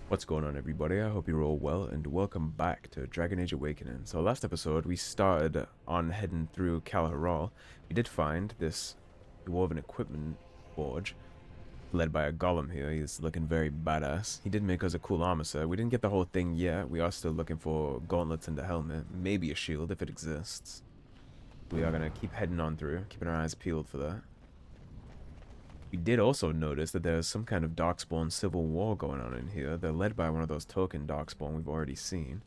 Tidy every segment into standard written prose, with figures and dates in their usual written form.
What's going on, everybody? I hope you're all well, and welcome back to Dragon Age Awakening. So last episode, we started on heading through Kal'Hirol. We did find this dwarven equipment forge, led by a golem here. He's looking very badass. He did make us a cool armor set. We didn't get the whole thing yet. We are still looking for gauntlets and a helmet, maybe a shield if it exists. We are going to keep heading on through, keeping our eyes peeled for that. We did also notice that there's some kind of Darkspawn Civil War going on in here. They're led by one of those token Darkspawn we've already seen.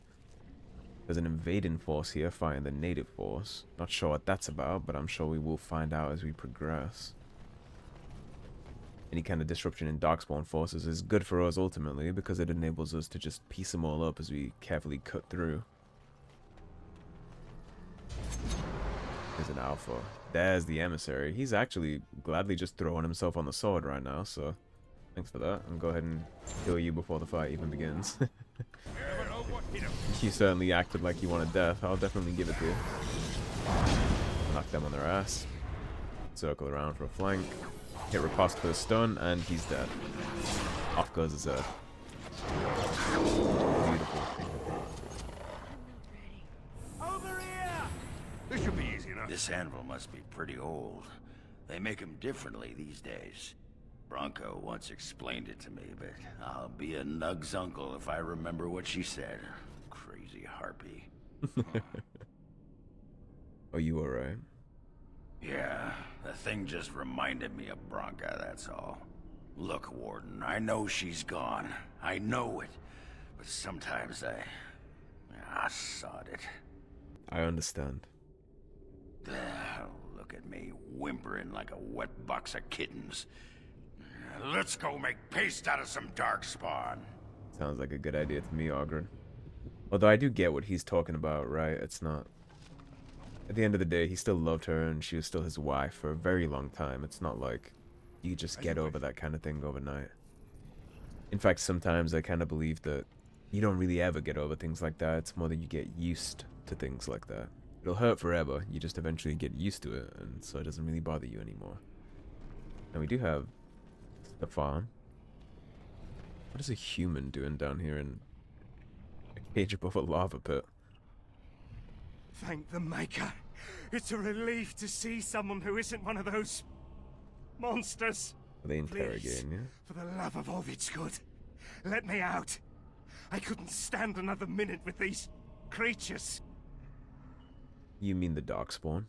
There's an invading force here fighting the native force. Not sure what that's about, but I'm sure we will find out as we progress. Any kind of disruption in Darkspawn forces is good for us ultimately, because it enables us to just piece them all up as we carefully cut through. There's an alpha. There's the emissary. He's actually gladly just throwing himself on the sword right now, so thanks for that. And go ahead and kill you before the fight even begins. You certainly acted like you wanted death. I'll definitely give it to you. Knock them on their ass. Circle around for a flank. Hit riposte for the stun, and he's dead. Off goes his head. Beautiful. This should be easy enough. This anvil must be pretty old. They make them differently these days. Branka once explained it to me, but I'll be a Nug's uncle if I remember what she said. Crazy harpy. Are you alright? Yeah, the thing just reminded me of Branka, that's all. Look, Warden, I know she's gone. I know it. But sometimes I sod it. I understand. Look at me, whimpering like a wet box of kittens. Let's go make paste out of some Darkspawn. Sounds like a good idea to me, Oghren. Although I do get what he's talking about, right? It's not... At the end of the day, he still loved her, and she was still his wife for a very long time. It's not like you just get over that kind of thing overnight. In fact, sometimes I kind of believe that you don't really ever get over things like that. It's more that you get used to things like that. It'll hurt forever. You just eventually get used to it, and so it doesn't really bother you anymore. And we do have the farm. What is a human doing down here in a cage above a lava pit? Thank the Maker. It's a relief to see someone who isn't one of those monsters. Are they interrogating you? For the love of all that's good, let me out. I couldn't stand another minute with these creatures. You mean the Darkspawn?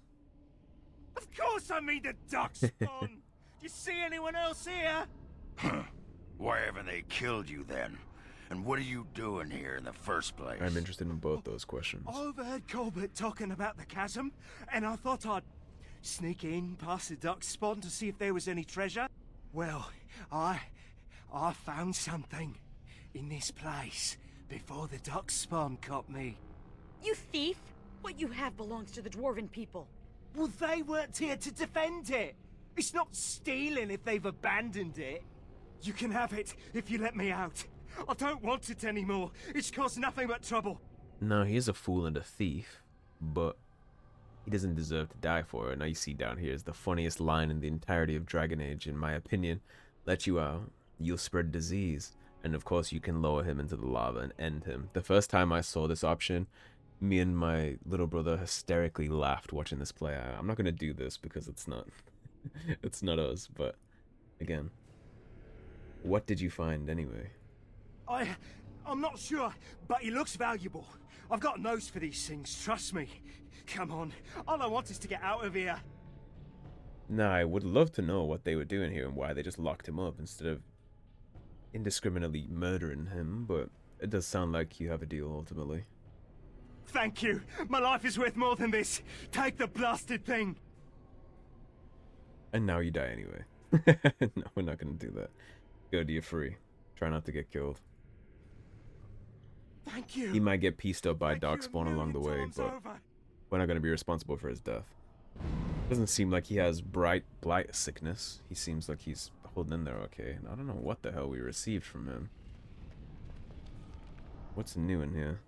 Of course I mean the Darkspawn. Do you see anyone else here? Huh. Why haven't they killed you then? And what are you doing here in the first place? I'm interested in both those questions. I overheard Colbert talking about the chasm, and I thought I'd sneak in past the Darkspawn to see if there was any treasure. Well, I found something in this place before the Darkspawn caught me. You thief! What you have belongs to the Dwarven people. Well, they weren't here to defend it. It's not stealing if they've abandoned it. You can have it if you let me out. I don't want it anymore. It's caused nothing but trouble. No, he is a fool and a thief, but he doesn't deserve to die for it. Now you see down here is the funniest line in the entirety of Dragon Age, in my opinion. Let you out, you'll spread disease. And of course you can lower him into the lava and end him. The first time I saw this option, me and my little brother hysterically laughed watching this play. I'm not going to do this because it's not it's not us, but again, what did you find anyway? I'm not sure, but he looks valuable. I've got a nose for these things, trust me. Come on, all I want is to get out of here. Nah, I would love to know what they were doing here and why they just locked him up instead of indiscriminately murdering him, but it does sound like you have a deal ultimately. Thank you. My life is worth more than this. Take the blasted thing. And now you die anyway. No, we're not going to do that. Good, you're free. Try not to get killed. Thank you. He might get pieced up by Darkspawn along the way, but we're not going to be responsible for his death. Doesn't seem like he has Blight sickness. He seems like he's holding in there okay. And I don't know what the hell we received from him. What's new in here?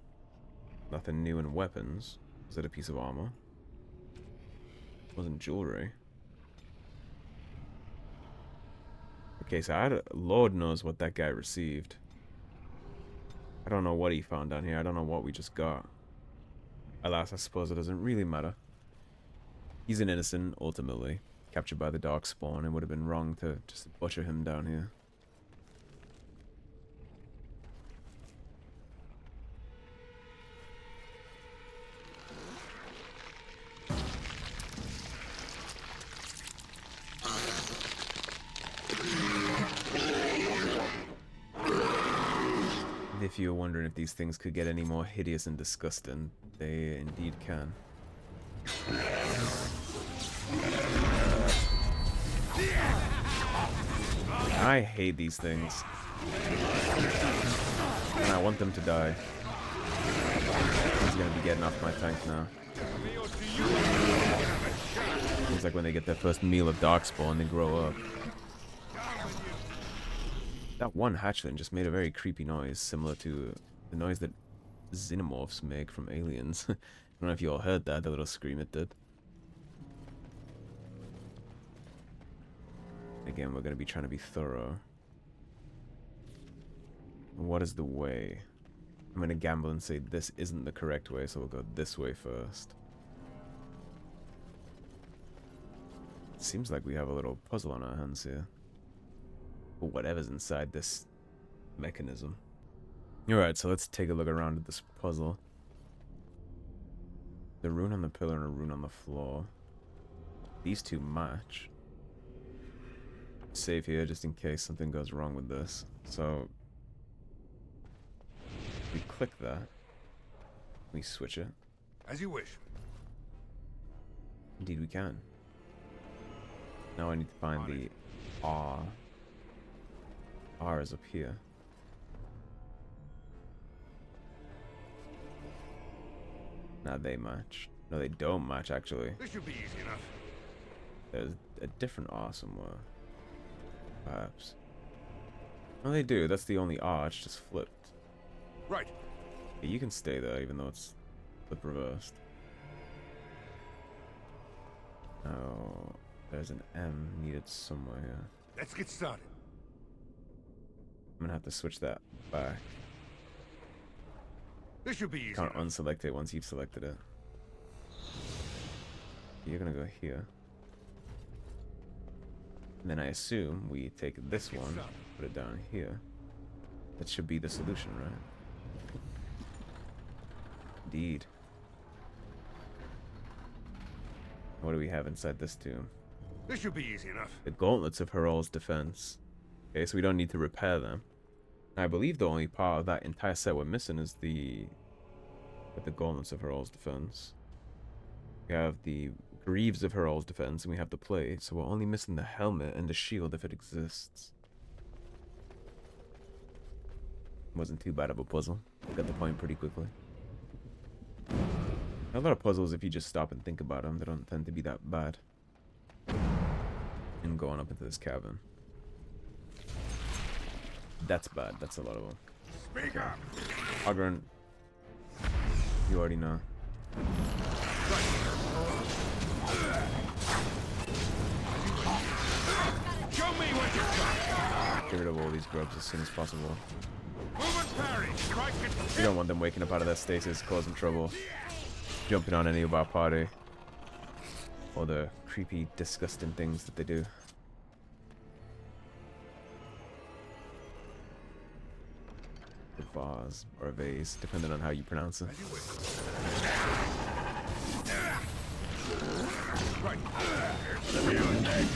Nothing new in weapons. Is that a piece of armor? Wasn't jewelry. Okay, so Lord knows what that guy received. I don't know what he found down here. I don't know what we just got. Alas, I suppose it doesn't really matter. He's an innocent, ultimately. Captured by the Darkspawn. It would have been wrong to just butcher him down here. If you're wondering if these things could get any more hideous and disgusting, they indeed can. I hate these things. And I want them to die. He's gonna be getting off my tank now. Seems like when they get their first meal of Darkspawn, they grow up. That one hatchling just made a very creepy noise, similar to the noise that xenomorphs make from Aliens. I don't know if you all heard that, the little scream it did. Again, we're going to be trying to be thorough. What is the way? I'm going to gamble and say this isn't the correct way, so we'll go this way first. It seems like we have a little puzzle on our hands here. Or whatever's inside this mechanism. Alright, so let's take a look around at this puzzle. The rune on the pillar and a rune on the floor. These two match. Save here just in case something goes wrong with this. So we click that. We switch it. As you wish. Indeed we can. Now I need to find the R. R is up here. Now they match. No, they don't match, actually. This should be easy enough. There's a different R somewhere. Perhaps. No, they do. That's the only R. It's just flipped. Right. Yeah, you can stay there, even though it's flip reversed. Oh, there's an M needed somewhere here. Let's get started. I'm gonna have to switch that back. This should be easy Can't enough. unselect it once you've selected it. You're gonna go here. And then I assume we take this one, put it down here. That should be the solution, right? Indeed. What do we have inside this tomb? This should be easy enough. The gauntlets of Herol's defense. Okay, so we don't need to repair them. I believe the only part of that entire set we're missing is the gauntlets of Herol's defense. We have the greaves of Herol's defense, and we have the plate, so we're only missing the helmet and the shield if it exists. Wasn't too bad of a puzzle. I got the point pretty quickly. A lot of puzzles, if you just stop and think about them, they don't tend to be that bad. And going up into this cavern. That's bad. That's a lot of them. Speak up. Oghren, you already know. Show me what you've got. Get rid of all these grubs as soon as possible. Move and parry. Strike it. We don't want them waking up out of their stasis, causing trouble. Jumping on any of our party. Or the creepy, disgusting things that they do. A vase, or a vase, depending on how you pronounce it. As you wish. Right. Let me on deck.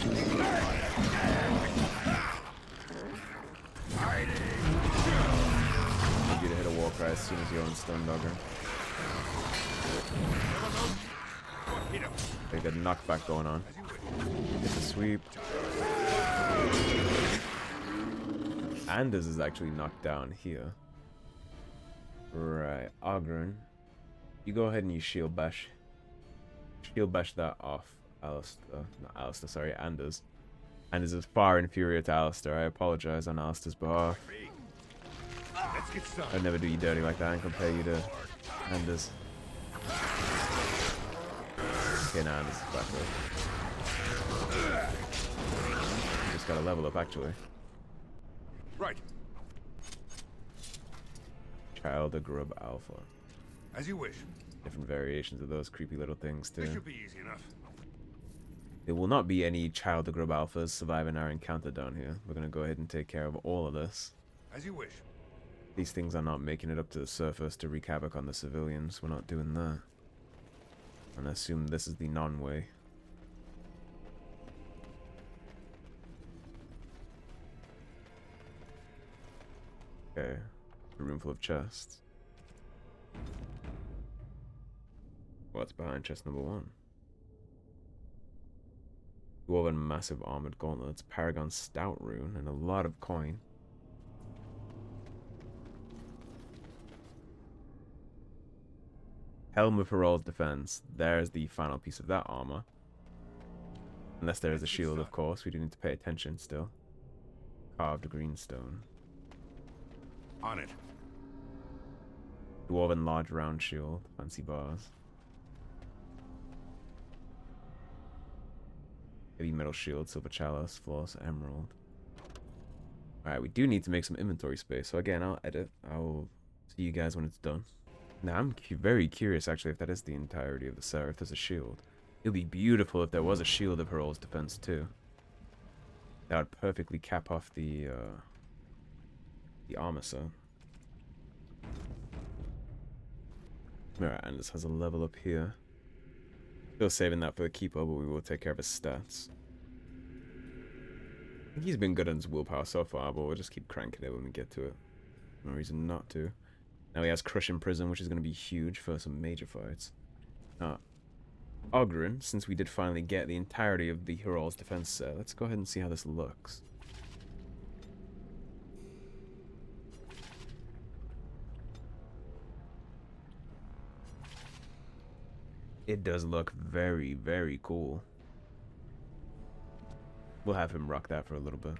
Need you to hit a wall cry as soon as you're on stun dogger. They got knockback going on. Hit the sweep. Anders is actually knocked down here. Right, Oghren. You go ahead and you shield bash. Shield bash that off. Alistair. Not Alistair, sorry, Anders. Anders is far inferior to Alistair. I apologize on Alistair's behalf. Let's get started. I'd never do you dirty like that and compare you to Anders. Okay, now Anders is back up. You just gotta level up, actually. Right. Child of Grub Alpha. As you wish. Different variations of those creepy little things This too. should be easy enough. There will not be any Child of Grub Alphas surviving our encounter down here. We're gonna go ahead and take care of all of this. As you wish. These things are not making it up to the surface to wreak havoc on the civilians. We're not doing that. And I assume this is the non-way. Okay. A room full of chests. What's behind chest number 1? Dwarven massive armored gauntlets, Paragon stout rune, and a lot of coin. Helm of Herald's defense. There's the final piece of that armor. Unless there is a shield, of course. We do need to pay attention still. Carved greenstone. On it. Dwarven large round shield. Fancy bars. Heavy metal shield, silver chalice, floss, emerald. Alright, we do need to make some inventory space. So again, I'll edit. I'll see you guys when it's done. Now, I'm very curious, actually, if that is the entirety of the set, or if there's a shield. It would be beautiful if there was a shield of Herald's defense, too. That would perfectly cap off the armor set. Alright, and this has a level up here. Still saving that for the keeper, but we will take care of his stats. I think he's been good on his willpower so far, but we'll just keep cranking it when we get to it. No reason not to. Now he has Crushing Prison, which is going to be huge for some major fights. Oghren, since we did finally get the entirety of the Herald's defense set, let's go ahead and see how this looks. It does look very, very cool. We'll have him rock that for a little bit.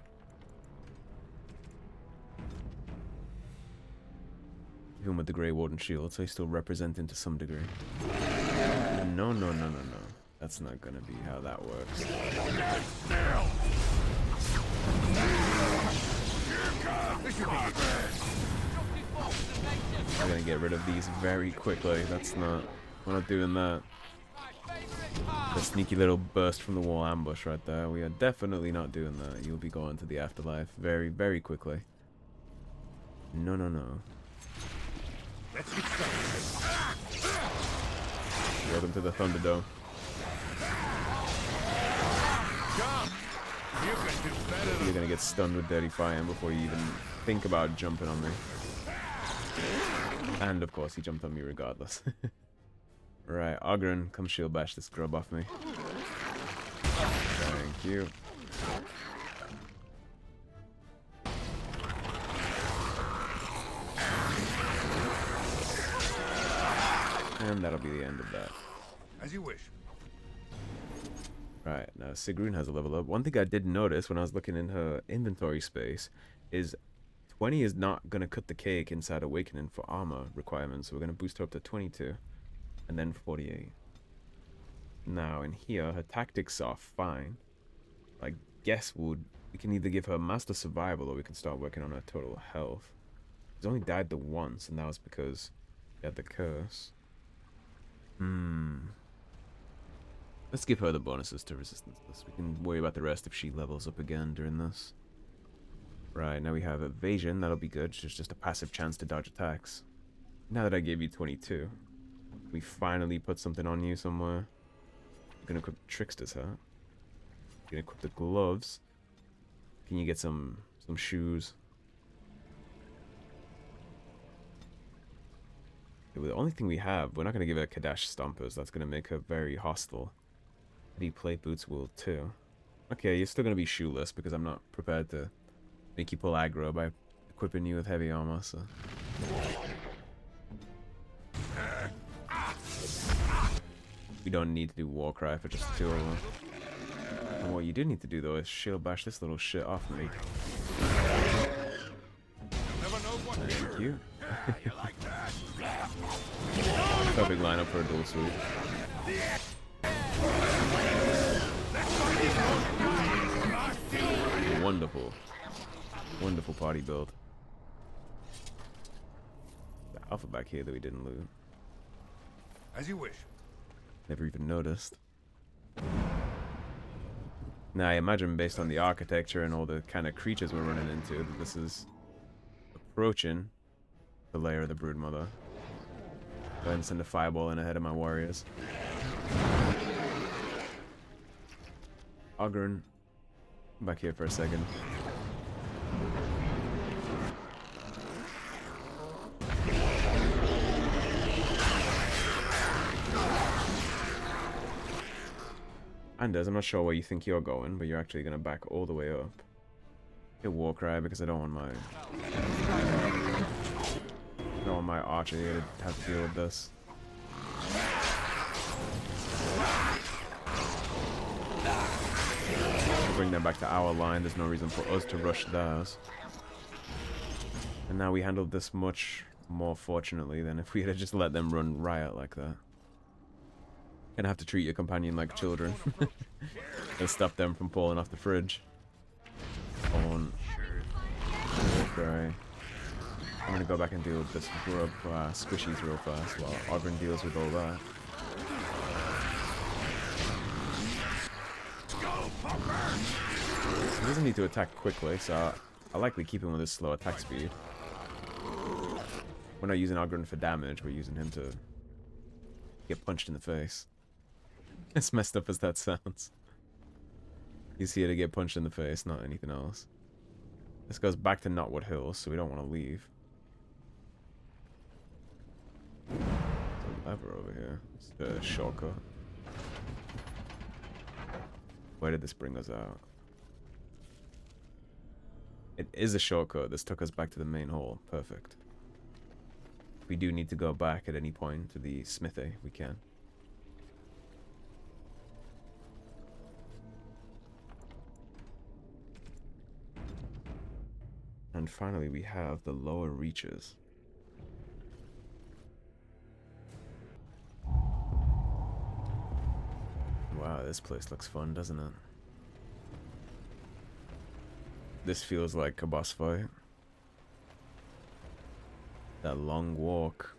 Even with the Grey Warden shield, so he's still representing to some degree. No. That's not gonna be how that works. We're gonna get rid of these very quickly. We're not doing that. The sneaky little burst from the wall ambush right there. We are definitely not doing that. You'll be going to the afterlife very, very quickly. No. Let's get started. Welcome to the Thunderdome. Jump! You can do better You're gonna get stunned with Dirty Fire before you even think about jumping on me. And of course, he jumped on me regardless. Right, Oghren, come shield bash this grub off me. Thank you. And that'll be the end of that. As you wish. Right, now Sigrun has a level up. One thing I did notice when I was looking in her inventory space is 20 is not going to cut the cake inside Awakening for armor requirements, so we're going to boost her up to 22. And then 48. Now, in here, her tactics are fine. I guess we can either give her Master Survival or we can start working on her total health. She's only died the once, and that was because she had the curse. Let's give her the bonuses to resistance this. We can worry about the rest if she levels up again during this. Right, now we have Evasion. That'll be good. It's just a passive chance to dodge attacks. Now that I gave you 22. We finally put something on you somewhere. We're gonna equip Trickster's hat. We're gonna equip the gloves. Can you get some shoes? The only thing we have, we're not gonna give her Kadash Stompers. That's gonna make her very hostile. Heavy plate boots will too. Okay, you're still gonna be shoeless because I'm not prepared to make you pull aggro by equipping you with heavy armor. So. We don't need to do Warcry for just 2 of them. And what you do need to do though is shield bash this little shit off me. Thank you. Perfect lineup for a dual sweep. Wonderful. Wonderful party build. alpha back here that we didn't loot. As you wish. Never even noticed. Now I imagine based on the architecture and all the kind of creatures we're running into that this is approaching the lair of the Broodmother. Go ahead and send a fireball in ahead of my warriors. Oghren, come back here for a second. Anders, I'm not sure where you think you're going, but you're actually going to back all the way up. Get Warcry because I don't want my archer here to have to deal with this. Bring them back to our line. There's no reason for us to rush theirs. And now we handled this much more fortunately than if we had just let them run riot like that. Gonna have to treat your companion like children. And stop them from falling off the fridge. On. Okay. I'm gonna go back and deal with this grub squishies real fast while Oghren deals with all that. He doesn't need to attack quickly, so I likely keep him with his slow attack speed. We're not using Oghren for damage, we're using him to get punched in the face. As messed up as that sounds. He's here to get punched in the face, not anything else. This goes back to Knotwood Hills, so we don't want to leave. There's a lever over here. It's a shortcut. Where did this bring us out? It is a shortcut. This took us back to the main hall. Perfect. If we do need to go back at any point to the smithy, we can. And finally we have the lower reaches. Wow, this place looks fun, doesn't it? This feels like a boss fight. That long walk.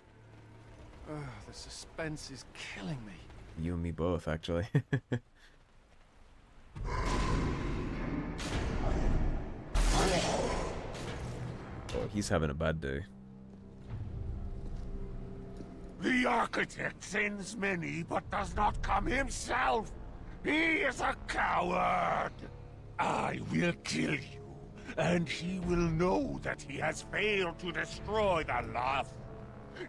The suspense is killing me. You and me both, actually. Oh, he's having a bad day. The architect sends many, but does not come himself. He is a coward. I will kill you, and he will know that he has failed to destroy the loft.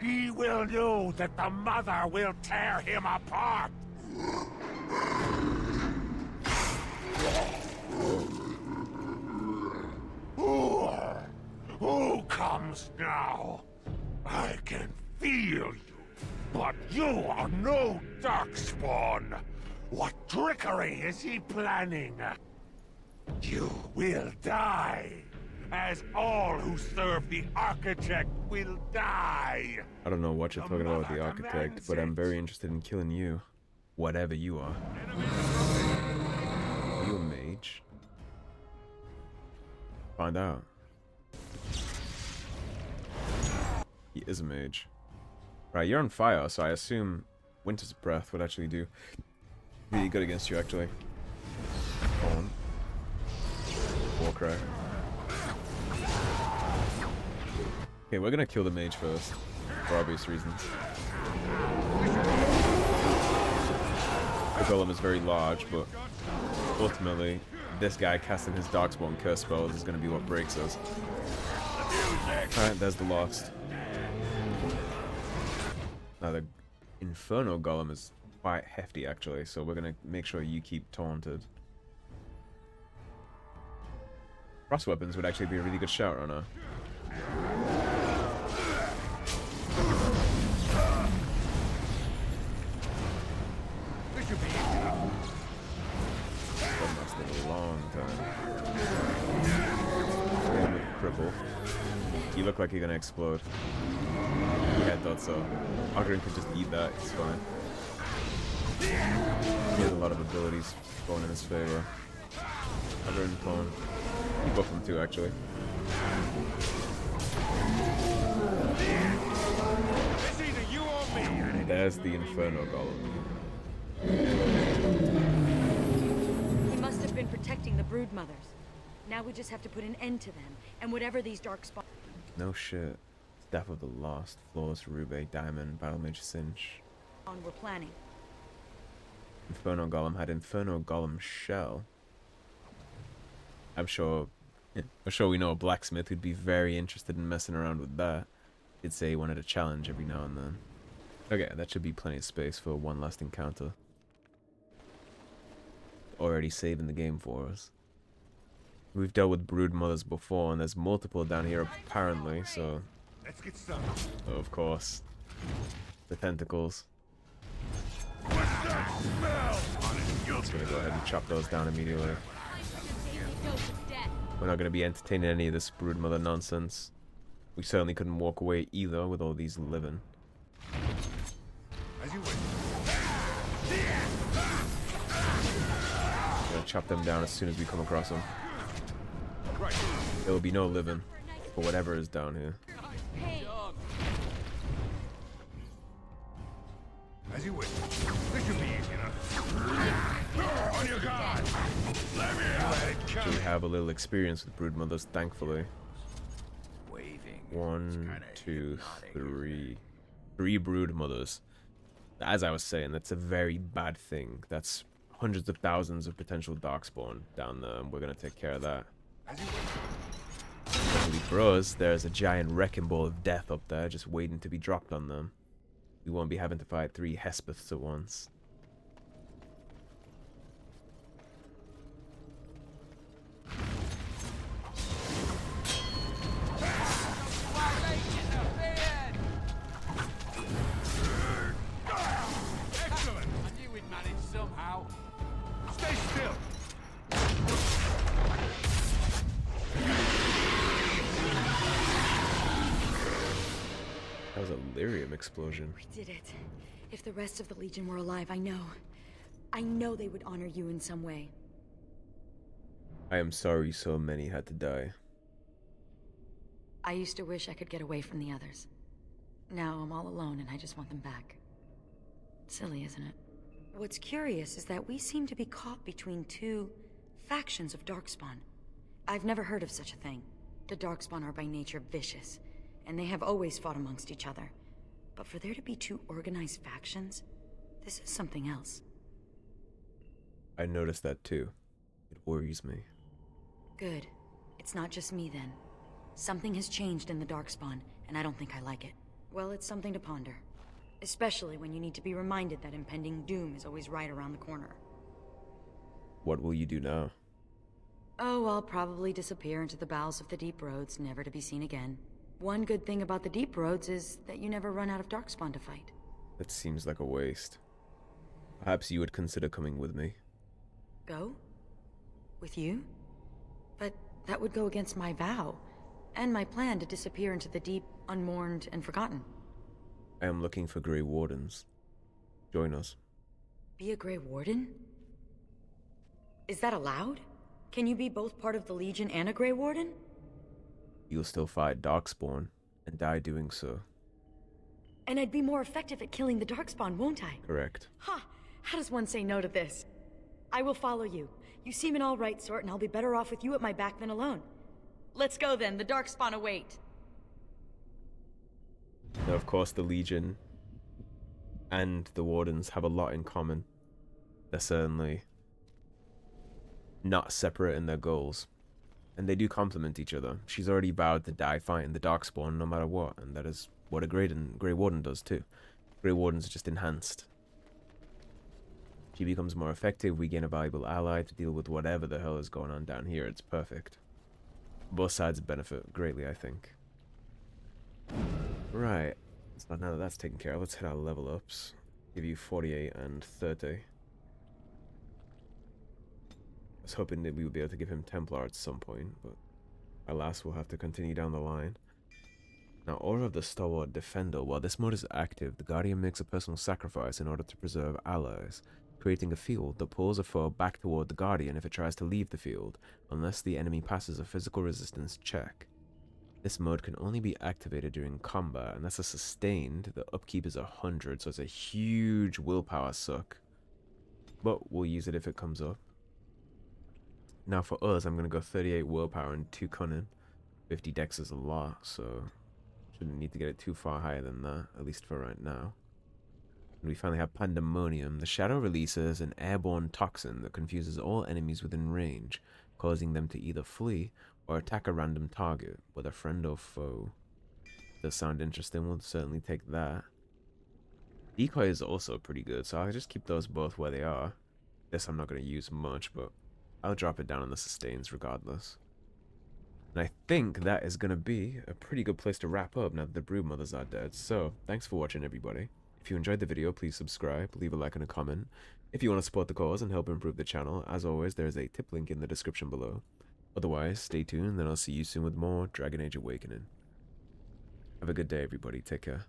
He will know that the mother will tear him apart. Who comes now? I can feel you, but you are no Darkspawn. What trickery is he planning? You will die, as all who serve the Architect will die. I don't know what you're talking about with the Architect, but I'm very interested in killing you. Whatever you are. Are you a mage? Find out. He is a mage. Right, you're on fire, so I assume Winter's Breath would actually do really good against you, actually. Go on. Warcry. Okay, we're gonna kill the mage first, for obvious reasons. The golem is very large, but ultimately, this guy casting his Darkspawn curse spells is gonna be what breaks us. Alright, there's the lost. Now the Inferno Golem is quite hefty actually, so we're gonna make sure you keep taunted. Frost weapons would actually be a really good shout on her. This should be easy. That lasted a long time. Cripple. You look like you're gonna explode. Yeah, I thought so. Oghren could just eat that, it's fine. He has a lot of abilities going in his favor. Oghren, Clone. You buff him too, actually. there's the Inferno Golem. He must have been protecting the brood mothers. Now we just have to put an end to them, and whatever these Darkspawn... No shit. Staff of the Lost, Flawless Ruby, Diamond, Battle Mage Cinch. we're planning. Inferno Golem had Inferno Golem Shell. I'm sure we know a blacksmith who'd be very interested in messing around with that. He'd say he wanted a challenge every now and then. Okay, that should be plenty of space for one last encounter. Already saving the game for us. We've dealt with brood mothers before, and there's multiple down here apparently, so... Let's get started. Of course. The tentacles. Just gonna go ahead and chop those down immediately. We're not gonna be entertaining any of this brood mother nonsense. We certainly couldn't walk away either with all these living. As you wish. Gonna chop them down as soon as we come across them. Right. There will be no living for whatever is down here. As you wish. This should be easy enough. On your guard. Let me out. We have a little experience with brood mothers, thankfully. Waving. 1, 2, 3. 3 brood mothers. As I was saying, that's a very bad thing. That's hundreds of thousands of potential Darkspawn down there, and we're gonna take care of that. Luckily for us, there's a giant wrecking ball of death up there just waiting to be dropped on them. We won't be having to fight 3 Hespeths at once. Excellent. I knew we'd manage somehow. Stay still. That was a lyrium explosion. We did it. If the rest of the Legion were alive, I know they would honor you in some way. I am sorry so many had to die. I used to wish I could get away from the others. Now I'm all alone and I just want them back. Silly, isn't it? What's curious is that we seem to be caught between 2 factions of Darkspawn. I've never heard of such a thing. The Darkspawn are by nature vicious, and they have always fought amongst each other. But for there to be 2 organized factions, this is something else. I noticed that too. It worries me. Good. It's not just me then. Something has changed in the Darkspawn, and I don't think I like it. Well, it's something to ponder. Especially when you need to be reminded that impending doom is always right around the corner. What will you do now? Oh, I'll probably disappear into the bowels of the Deep Roads, never to be seen again. One good thing about the Deep Roads is that you never run out of Darkspawn to fight. That seems like a waste. Perhaps you would consider coming with me. Go? With you? But that would go against my vow, and my plan to disappear into the deep, unmourned, and forgotten. I am looking for Grey Wardens. Join us. Be a Grey Warden? Is that allowed? Can you be both part of the Legion and a Grey Warden? You'll still fight Darkspawn, and die doing so. And I'd be more effective at killing the Darkspawn, won't I? Correct. Ha! How does one say no to this? I will follow you. You seem an all-right sort, and I'll be better off with you at my back than alone. Let's go then, the Darkspawn await. Now, of course, the Legion and the Wardens have a lot in common. They're certainly not separate in their goals. And they do complement each other. She's already vowed to die fighting the Darkspawn no matter what, and that is what a Grey Warden does too. Grey Warden's just enhanced. She becomes more effective, we gain a valuable ally to deal with whatever the hell is going on down here. It's perfect. Both sides benefit greatly, I think. Right. So now that that's taken care of, let's hit our level ups. Give you 48 and 30. I was hoping that we would be able to give him Templar at some point, but alas, we'll have to continue down the line. Now, Aura of the Stalwart Defender. While this mode is active, the Guardian makes a personal sacrifice in order to preserve allies, creating a field that pulls a foe back toward the Guardian if it tries to leave the field, unless the enemy passes a physical resistance check. This mode can only be activated during combat, and that's a sustained. The upkeep is 100, so it's a huge willpower suck. But we'll use it if it comes up. Now for us, I'm going to go 38 willpower and 2 cunning. 50 dex is a lot, so shouldn't need to get it too far higher than that, at least for right now. And we finally have Pandemonium. The shadow releases an airborne toxin that confuses all enemies within range, causing them to either flee or attack a random target, whether friend or foe. Does sound interesting, we'll certainly take that. Decoy is also pretty good, so I'll just keep those both where they are. This I'm not going to use much, but I'll drop it down on the sustains regardless. And I think that is going to be a pretty good place to wrap up now that the brood mothers are dead. So, thanks for watching everybody. If you enjoyed the video, please subscribe, leave a like and a comment. If you want to support the cause and help improve the channel, as always, there is a tip link in the description below. Otherwise, stay tuned, and I'll see you soon with more Dragon Age Awakening. Have a good day, everybody. Take care.